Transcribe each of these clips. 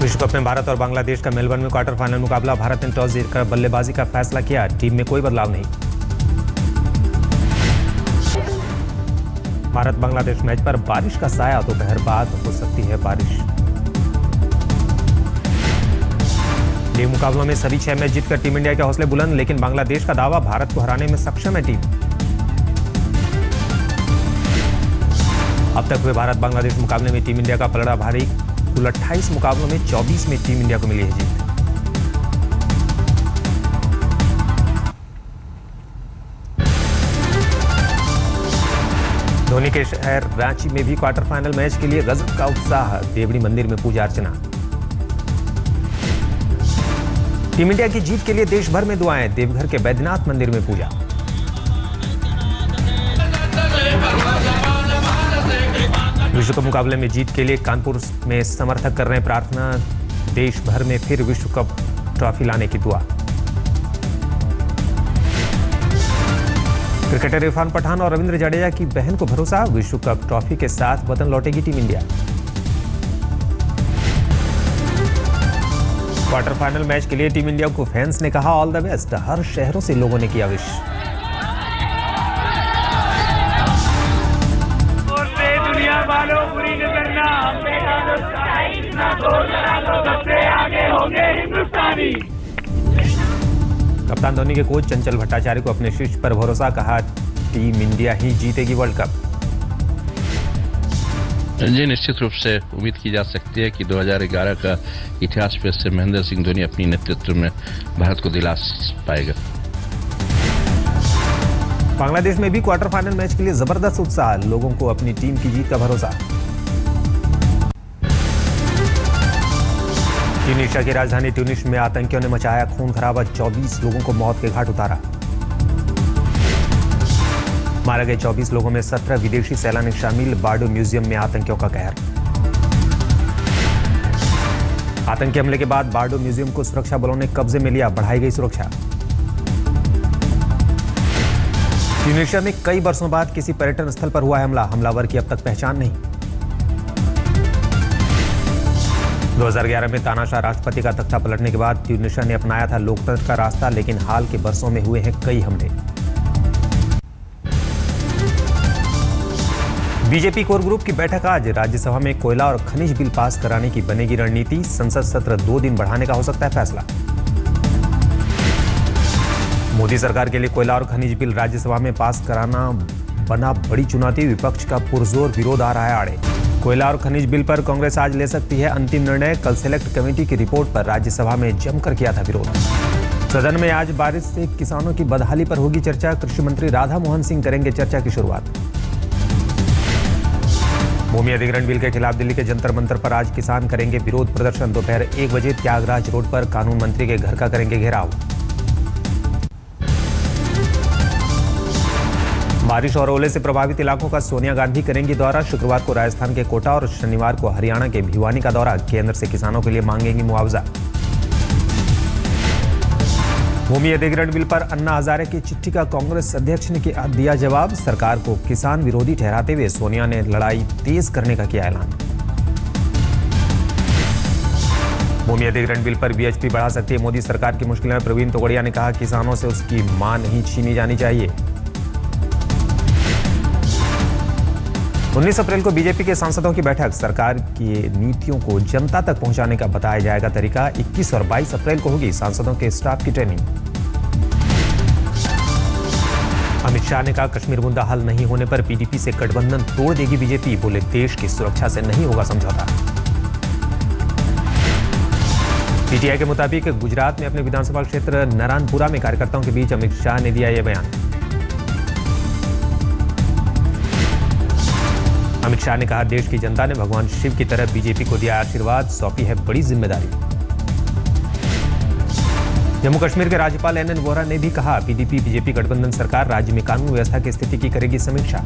विश्व कप में भारत और बांग्लादेश का मेलबर्न में क्वार्टर फाइनल मुकाबला। भारत ने टॉस जीतकर बल्लेबाजी का फैसला किया। टीम में कोई बदलाव नहीं। भारत बांग्लादेश मैच पर बारिश का साया। दोपहर बाद हो सकती है बारिश। लीग मुकाबलों में सभी 6 मैच जीतकर टीम इंडिया के हौसले बुलंद, लेकिन बांग्लादेश का दावा भारत को हराने में सक्षम है टीम। अब तक हुए भारत बांग्लादेश मुकाबले में टीम इंडिया का पलड़ा भारी। कुल 28 मुकाबलों में 24 में टीम इंडिया को मिली है जीत। धोनी के शहर रांची में भी क्वार्टर फाइनल मैच के लिए गजब का उत्साह। देवड़ी मंदिर में पूजा अर्चना। टीम इंडिया की जीत के लिए देश भर में दुआएं। देवघर के बैद्यनाथ मंदिर में पूजा। विश्व कप मुकाबले में जीत के लिए कानपुर में समर्थक कर रहे हैं प्रार्थना। देश भर में फिर विश्व कप ट्रॉफी लाने की दुआ। क्रिकेटर इरफान पठान और रविंद्र जडेजा की बहन को भरोसा। विश्व कप ट्रॉफी के साथ वतन लौटेगी team India. Quarter final match के लिए टीम इंडिया को फैंस ने कहा ऑल द बेस्ट। हर शहरों से लोगों ने किया विश। कप्तान धोनी के कोच चंचल भट्टाचार्य को अपने शिष्य पर भरोसा। कहा टीम इंडिया ही जीतेगी वर्ल्ड कप। जी निश्चित रूप से उम्मीद की जा सकती है कि 2011 का इतिहास फिर से महेंद्र सिंह धोनी अपनी नेतृत्व में भारत को दिला पाएगा। बांग्लादेश में भी क्वार्टर फाइनल मैच के लिए जबरदस्त उत्साह। लोगों को अपनी टीम की जीत का भरोसा। ट्यूनीशिया की राजधानी ट्यूनिस में आतंकियों ने मचाया खून खराबा। 24 लोगों को मौत के घाट उतारा। मारे गए 24 लोगों में 17 विदेशी सैलानी शामिल। बार्डो म्यूजियम में आतंकियों का कहर। आतंकी हमले के बाद बार्डो म्यूजियम को सुरक्षा बलों ने कब्जे में लिया। बढ़ाई गई सुरक्षा। ट्यूनीशिया में कई वर्षों बाद किसी पर्यटन स्थल पर हुआ है हमला। हमलावर की अब तक पहचान नहीं। 2011 में तानाशाह राष्ट्रपति का तख्ता पलटने के बाद ट्यूनीशिया ने अपनाया था लोकतंत्र का रास्ता, लेकिन हाल के वर्षों में हुए हैं कई हमले। बीजेपी कोर ग्रुप की बैठक आज। राज्यसभा में कोयला और खनिज बिल पास कराने की बनेगी रणनीति। संसद सत्र 2 दिन बढ़ाने का हो सकता है फैसला। मोदी सरकार के लिए कोयला और खनिज बिल राज्यसभा में पास कराना बना बड़ी चुनौती। विपक्ष का पुरजोर विरोध आ रहा है आड़े। कोयला और खनिज बिल पर कांग्रेस आज ले सकती है अंतिम निर्णय। कल सेलेक्ट कमेटी की रिपोर्ट पर राज्यसभा में जमकर किया था विरोध। सदन में आज बारिश से किसानों की बदहाली पर होगी चर्चा। कृषि मंत्री राधा मोहन सिंह करेंगे चर्चा की शुरुआत। भूमि अधिग्रहण बिल के खिलाफ दिल्ली के जंतर मंतर पर आज किसान करेंगे विरोध प्रदर्शन। दोपहर 1 बजे त्यागराज रोड पर कानून मंत्री के घर का करेंगे घेराव। बारिश और ओले से प्रभावित इलाकों का सोनिया गांधी करेंगी दौरा। शुक्रवार को राजस्थान के कोटा और शनिवार को हरियाणा के भिवानी का दौरा। केंद्र से किसानों के लिए मांगेंगी मुआवजा। भूमि अधिग्रहण बिल पर अन्ना हजारे की चिट्ठी का कांग्रेस अध्यक्ष ने दिया जवाब। सरकार को किसान विरोधी ठहराते हुए सोनिया ने लड़ाई तेज करने का किया ऐलान। भूमि अधिग्रहण बिल पर बीएचपी बढ़ा सकती है मोदी सरकार की मुश्किलें। प्रवीण तोगड़िया ने कहा किसानों से उसकी मां नहीं छीनी जानी चाहिए। 19 अप्रैल को बीजेपी के सांसदों की बैठक। सरकार की नीतियों को जनता तक पहुंचाने का बताया जाएगा तरीका। 21 और 22 अप्रैल को होगी सांसदों के स्टाफ की ट्रेनिंग। अमित शाह ने कहा कश्मीर मुद्दा हल नहीं होने पर पीडीपी से गठबंधन तोड़ देगी बीजेपी। बोले देश की सुरक्षा से नहीं होगा समझौता। पीटीआई के मुताबिक गुजरात में अपने विधानसभा क्षेत्र नारायणपुरा में कार्यकर्ताओं के बीच अमित शाह ने दिया यह बयान। अमित शाह ने कहा देश की जनता ने भगवान शिव की तरह बीजेपी को दिया आशीर्वाद। सौंपी है बड़ी जिम्मेदारी। जम्मू कश्मीर के राज्यपाल एनएन वोहरा ने भी कहा पीडीपी बीजेपी गठबंधन सरकार राज्य में कानून व्यवस्था की स्थिति की करेगी समीक्षा।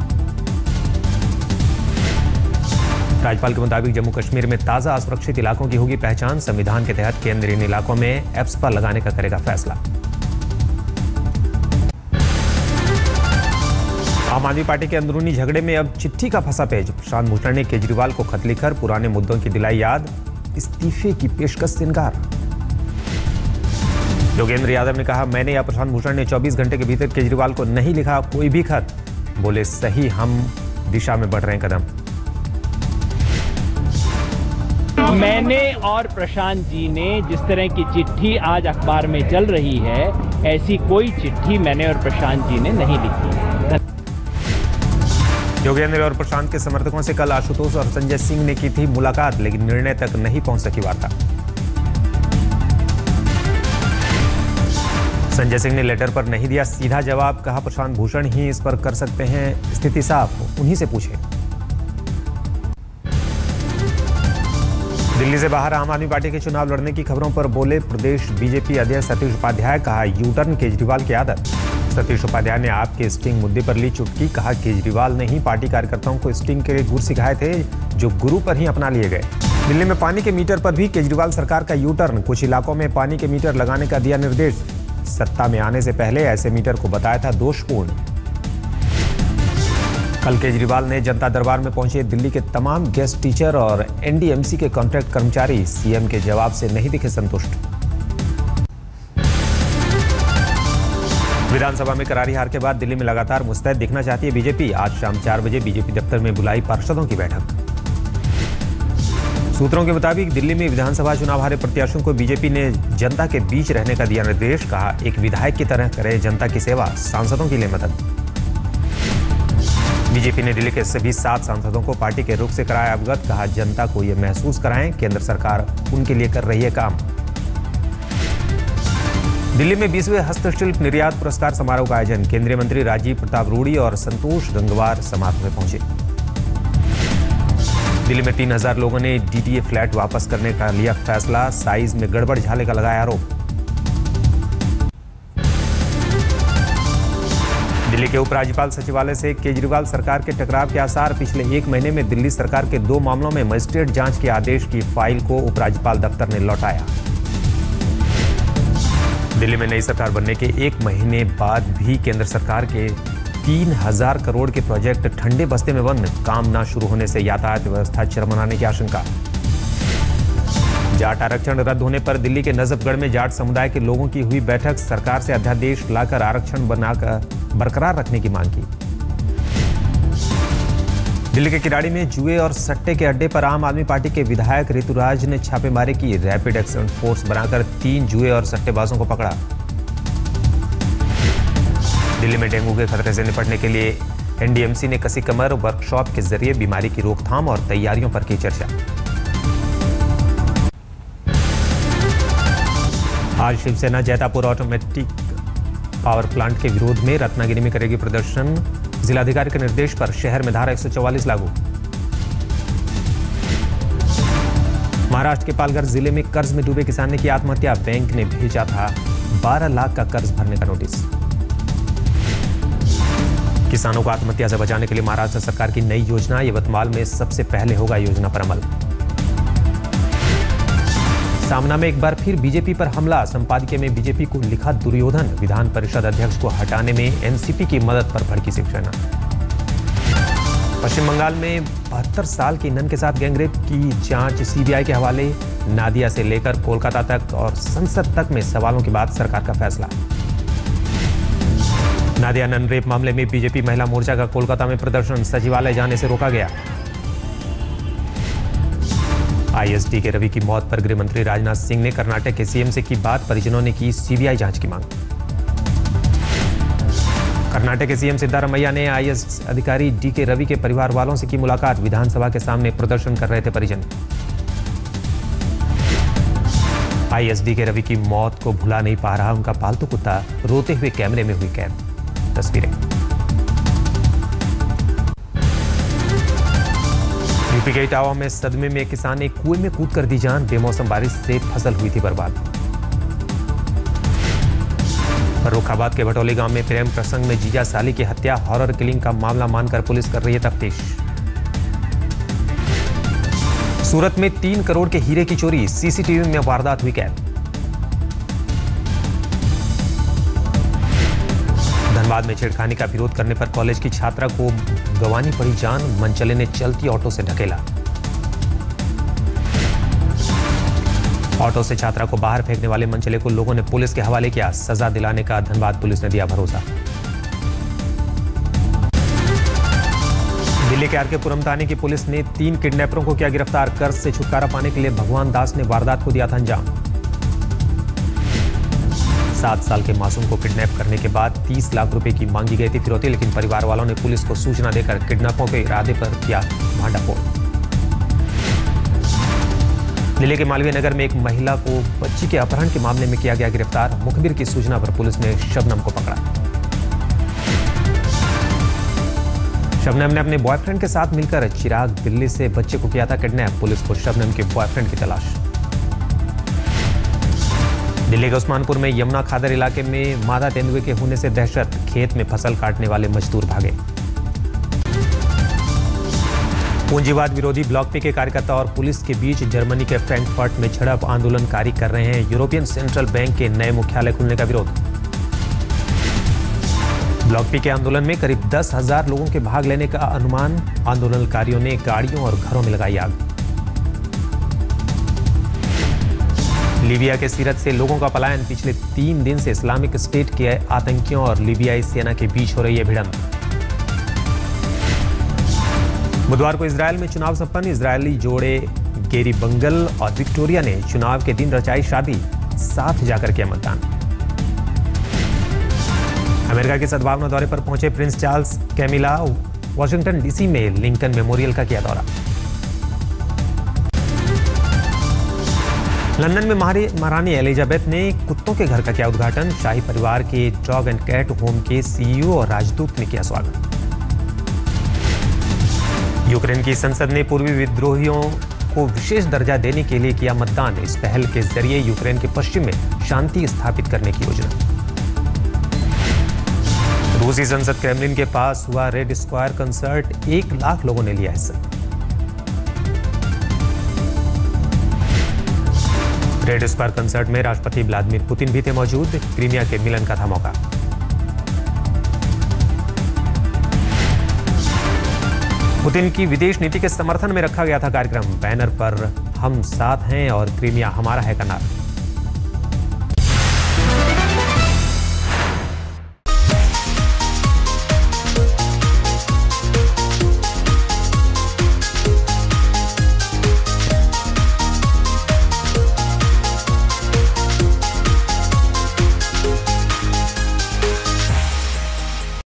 राज्यपाल के मुताबिक जम्मू कश्मीर में ताजा असुरक्षित इलाकों की होगी पहचान। संविधान के तहत केंद्र इन इलाकों में एप्सपा लगाने का करेगा फैसला। आम आदमी पार्टी के अंदरूनी झगड़े में अब चिट्ठी का फंसा पेच। प्रशांत भूषण ने केजरीवाल को खत लिखकर पुराने मुद्दों की दिलाई याद। इस्तीफे की पेशकश से इनकार। योगेंद्र यादव ने कहा, मैंने या प्रशांत भूषण ने 24 घंटे के भीतर केजरीवाल को नहीं लिखा कोई भी खत। बोले, सही हम दिशा में बढ़ रहे हैं कदम। मैंने और प्रशांत जी ने जिस तरह की चिट्ठी आज अखबार में चल रही है, ऐसी कोई चिट्ठी मैंने और प्रशांत जी ने नहीं लिखी। योगेंद्र और प्रशांत के समर्थकों से कल आशुतोष और संजय सिंह ने की थी मुलाकात, लेकिन निर्णय तक नहीं पहुंच सकी वार्ता। संजय सिंह ने लेटर पर नहीं दिया सीधा जवाब, कहा प्रशांत भूषण ही इस पर कर सकते हैं, स्थिति साफ उन्हीं से पूछे। दिल्ली से बाहर आम आदमी पार्टी के चुनाव लड़ने की खबरों पर बोले प्रदेश बीजेपी अध्यक्ष सतीश उपाध्याय, कहा यूटर्न केजरीवाल की आदत। सतीश उपाध्याय ने आपके स्टिंग मुद्दे पर ली चुटकी, कहा केजरीवाल ने ही पार्टी कार्यकर्ताओं को स्टिंग के गुर सिखाए थे जो गुरु पर ही अपना लिए गए। दिल्ली में पानी के मीटर पर भी केजरीवाल सरकार का यूटर्न, कुछ इलाकों में पानी के मीटर लगाने का दिया निर्देश। सत्ता में आने से पहले ऐसे मीटर को बताया था दोषपूर्ण। कल केजरीवाल ने जनता दरबार में पहुंचे दिल्ली के तमाम गेस्ट टीचर और एनडीएमसी के कॉन्ट्रैक्ट कर्मचारी सीएम के जवाब से नहीं दिखे संतुष्ट। विधानसभा में करारी हार के बाद दिल्ली में लगातार मुस्तैद दिखना चाहती है बीजेपी। आज शाम 4 बजे बीजेपी दफ्तर में बुलाई पार्षदों की बैठक। सूत्रों के मुताबिक दिल्ली में विधानसभा चुनाव हारे प्रत्याशियों को बीजेपी ने जनता के बीच रहने का दिया निर्देश, कहा एक विधायक की तरह करे जनता की सेवा, सांसदों के लिए मदद। बीजेपी ने दिल्ली के सभी 7 सांसदों को पार्टी के रुख से कराया अवगत, कहा जनता को यह महसूस कराएं केंद्र सरकार उनके लिए कर रही है काम। दिल्ली में 20वें हस्तशिल्प निर्यात पुरस्कार समारोह का आयोजन, केंद्रीय मंत्री राजीव प्रताप रूडी और संतोष गंगवार समारोह में पहुंचे। दिल्ली में 3000 लोगों ने डीडीए फ्लैट वापस करने का लिया फैसला, साइज में गड़बड़ झाले का लगाया आरोप। दिल्ली के उपराज्यपाल सचिवालय से केजरीवाल सरकार के टकराव के आसार, पिछले 1 महीने में दिल्ली सरकार के 2 मामलों में मजिस्ट्रेट जांच के आदेश की फाइल को उपराज्यपाल दफ्तर ने लौटाया। दिल्ली में नई सरकार बनने के 1 महीने बाद भी केंद्र सरकार के 3000 करोड़ के प्रोजेक्ट ठंडे बस्ते में बंद, काम न शुरू होने से यातायात व्यवस्था चरमराने की आशंका। जाट आरक्षण रद्द होने पर दिल्ली के नजफगढ़ में जाट समुदाय के लोगों की हुई बैठक, सरकार से अध्यादेश लाकर आरक्षण बनाकर बरकरार रखने की मांग की। दिल्ली के किराड़ी में जुए और सट्टे के अड्डे पर आम आदमी पार्टी के विधायक ऋतुराज ने छापेमारी की, रैपिड एक्शन फोर्स बनाकर 3 जुए और सट्टेबाजों को पकड़ा। दिल्ली में डेंगू के खतरे से निपटने के लिए एनडीएमसी ने कसी कमर, वर्कशॉप के जरिए बीमारी की रोकथाम और तैयारियों पर की चर्चा। आज Shiv Sena Jaitapur automatic power plant के विरोध में रत्नागिरी में करेगी प्रदर्शन, जिलाधिकारी के निर्देश पर शहर में धारा 144 लागू। महाराष्ट्र के पालघर जिले में कर्ज में डूबे किसान ने की आत्महत्या, बैंक ने भेजा था 12 लाख का कर्ज भरने का नोटिस। किसानों को आत्महत्या से बचाने के लिए महाराष्ट्र सरकार की नई योजना, यवतमाल में सबसे पहले होगा योजना पर अमल। सामना में एक बार फिर बीजेपी पर हमला, संपादकीय में बीजेपी को लिखा दुर्योधन, विधान परिषद अध्यक्ष को हटाने में एनसीपी की मदद पर भड़की शिवसेना। पश्चिम बंगाल में 72 साल की नन के साथ गैंगरेप की जांच सीबीआई के हवाले, नादिया से लेकर कोलकाता तक और संसद तक में सवालों के बाद सरकार का फैसला। नादिया नन रेप मामले में बीजेपी महिला मोर्चा का कोलकाता में प्रदर्शन, सचिवालय जाने से रोका गया। आईएसडी के रवि की मौत पर गृह मंत्री राजनाथ सिंह ने कर्नाटक के सीएम से की बात, परिजनों ने की सीबीआई जांच की मांग। कर्नाटक के सीएम सिद्धारमैया ने आईएएस अधिकारी डी के रवि के परिवार वालों से की मुलाकात, विधानसभा के सामने प्रदर्शन कर रहे थे परिजन। आईएसडी के रवि की मौत को भुला नहीं पा रहा उनका पालतू कुत्ता, रोते हुए कैमरे में हुई कैद, तस्वीरें। यूपी के इटावा में सदमे में किसान ने कुएं में कूद कर दी जान, बेमौसम बारिश से फसल हुई थी बर्बाद। फर्रुखाबाद के भटौली गांव में प्रेम प्रसंग में जीजा साली की हत्या, हॉरर किलिंग का मामला मानकर पुलिस कर रही है तफ्तीश। सूरत में 3 करोड़ के हीरे की चोरी, सीसीटीवी में वारदात हुई कैद। धनबाद में छेड़खानी का विरोध करने पर कॉलेज की छात्रा को गंवानी पड़ी जान, मनचले ने चलती ऑटो से ढकेला। ऑटो से छात्रा को बाहर फेंकने वाले मनचले को लोगों ने पुलिस के हवाले किया। सजा दिलाने का धनबाद पुलिस ने दिया भरोसा। दिल्ली के आरके पुरम थाने की पुलिस ने 3 किडनैपरों को किया गिरफ्तार। कर्ज से छुटकारा पाने के लिए भगवान दास ने वारदात को दिया था अंजाम। 7 साल के मासूम को किडनैप करने के बाद 30 लाख रुपए की मांगी गई थी फिरौती, लेकिन परिवार वालों ने पुलिस को सूचना देकर किडनैपों के इरादे पर किया भांडाफोड़। दिल्ली के मालवीय नगर में एक महिला को बच्ची के अपहरण के मामले में किया गया गिरफ्तार। मुखबिर की सूचना पर पुलिस ने शबनम को पकड़ा। शबनम ने अपने बॉयफ्रेंड के साथ मिलकर चिराग दिल्ली से बच्चे को किया था किडनैप। पुलिस को शबनम के बॉयफ्रेंड की तलाश। दिल्ली के उस्मानपुर में यमुना खादर इलाके में मादा तेंदुए के होने से दहशत। खेत में फसल काटने वाले मजदूर भागे। पूंजीवाद विरोधी ब्लॉक पी के कार्यकर्ता और पुलिस के बीच जर्मनी के फ्रैंकफर्ट में झड़प। आंदोलनकारी कर रहे हैं यूरोपियन सेंट्रल बैंक के नए मुख्यालय खुलने का विरोध। ब्लॉक पी के आंदोलन में करीब 10,000 लोगों के भाग लेने का अनुमान। आंदोलनकारियों ने गाड़ियों और घरों में लगाई आग। लीबिया के सीरत से लोगों का पलायन। पिछले 3 दिन से इस्लामिक स्टेट के आतंकियों और लीबियाई सेना के बीच हो रही है भिड़ंत। बुधवार को इजरायल में चुनाव संपन्न। इजरायली जोड़े गेरी बंगल और विक्टोरिया ने चुनाव के दिन रचाई शादी। साथ जाकर किया मतदान। अमेरिका के सद्भावना दौरे पर पहुंचे prince Charles. Camilla Washington DC में लिंकन मेमोरियल का किया दौरा। लंदन में महारानी एलिजाबेथ ने कुत्तों के घर का किया उद्घाटन। शाही परिवार के डॉग एंड कैट होम के सीईओ और राजदूत ने किया स्वागत। यूक्रेन की संसद ने पूर्वी विद्रोहियों को विशेष दर्जा देने के लिए किया मतदान। इस पहल के जरिए यूक्रेन के पश्चिम में शांति स्थापित करने की योजना। रूसी संसद क्रेमलिन के पास हुआ रेड स्क्वायर कंसर्ट। 1 लाख लोगों ने लिया हिस्सा। रेड स्क्वायर कंसर्ट में राष्ट्रपति व्लादिमीर पुतिन भी थे मौजूद। क्रीमिया के मिलन का था मौका। पुतिन की विदेश नीति के समर्थन में रखा गया था कार्यक्रम। बैनर पर हम साथ हैं और क्रीमिया हमारा है का नारा।